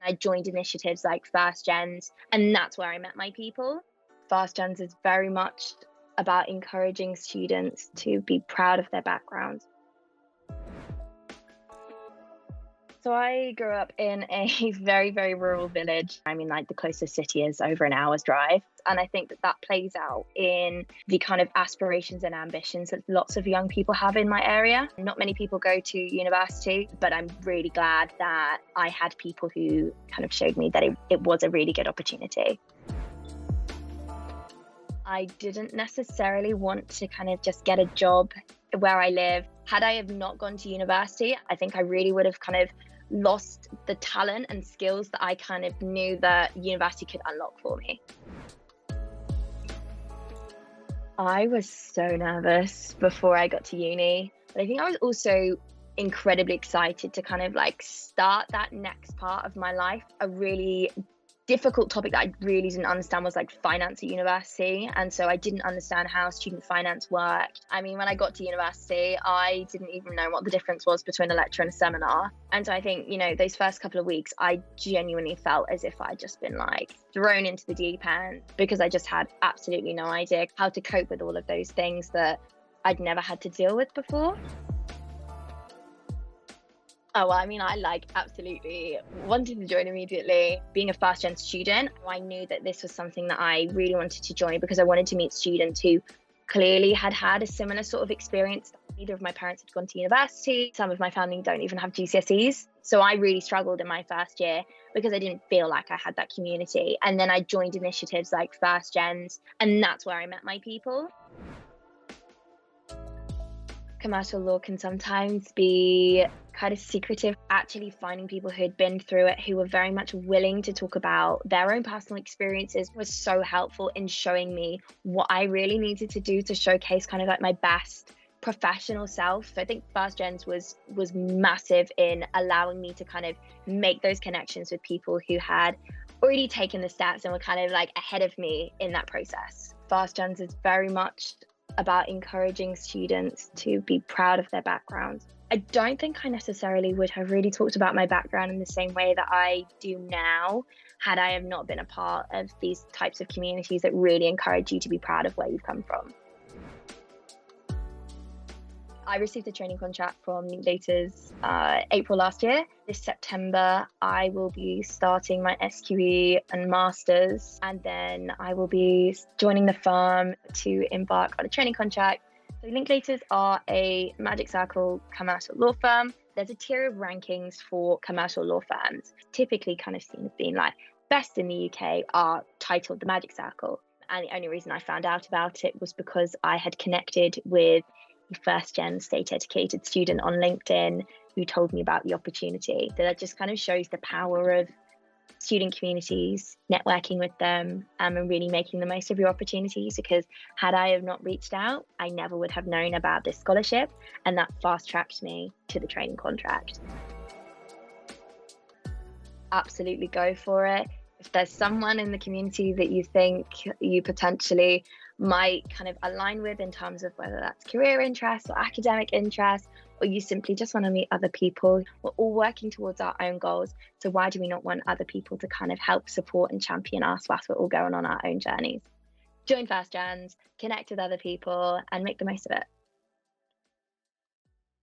I joined initiatives like First Gens, and that's where I met my people. Fast Gens is very much about encouraging students to be proud of their background. So I grew up in a very, very rural village. I mean, like the closest city is over an hour's drive. And I think that that plays out in the kind of aspirations and ambitions that lots of young people have in my area. Not many people go to university, but I'm really glad that I had people who kind of showed me that it was a really good opportunity. I didn't necessarily want to kind of just get a job where I live. Had I have not gone to university, I think I really would have kind of lost the talent and skills that I kind of knew that university could unlock for me. I was so nervous before I got to uni, but I think I was also incredibly excited to kind of like start that next part of my life. A really difficult topic that I really didn't understand was like finance at university. And so I didn't understand how student finance worked. I mean, when I got to university, I didn't even know what the difference was between a lecture and a seminar. And so I think, those first couple of weeks, I genuinely felt as if I'd just been like thrown into the deep end because I just had absolutely no idea how to cope with all of those things that I'd never had to deal with before. Oh, well, I mean, I absolutely wanted to join immediately. Being a first gen student, I knew that this was something that I really wanted to join because I wanted to meet students who clearly had had a similar sort of experience. Neither of my parents had gone to university. Some of my family don't even have GCSEs. So I really struggled in my first year because I didn't feel like I had that community. And then I joined initiatives like First Gens, and that's where I met my people. Commercial law can sometimes be kind of secretive. Actually finding people who had been through it, who were very much willing to talk about their own personal experiences, was so helpful in showing me what I really needed to do to showcase kind of like my best professional self. So I think First Gens was massive in allowing me to kind of make those connections with people who had already taken the steps and were kind of like ahead of me in that process. Fast Gens is very much about encouraging students to be proud of their background. I don't think I necessarily would have really talked about my background in the same way that I do now had I have not been a part of these types of communities that really encourage you to be proud of where you've come from. I received a training contract from Linklaters April last year. This September, I will be starting my SQE and Masters, and then I will be joining the firm to embark on a training contract. So Linklaters are a Magic Circle commercial law firm. There's a tier of rankings for commercial law firms, typically kind of seen as being like best in the UK, are titled the Magic Circle. And the only reason I found out about it was because I had connected with a first gen state educated student on LinkedIn who told me about the opportunity. So that just kind of shows the power of student communities, networking with them, and really making the most of your opportunities, because had I have not reached out, I never would have known about this scholarship, and that fast tracked me to the training contract. Absolutely go for it. If there's someone in the community that you think you potentially might kind of align with in terms of whether that's career interests or academic interests, or you simply just want to meet other people, we're all working towards our own goals. So why do we not want other people to kind of help support and champion us whilst we're all going on our own journeys? Join First Gens, connect with other people, and make the most of it.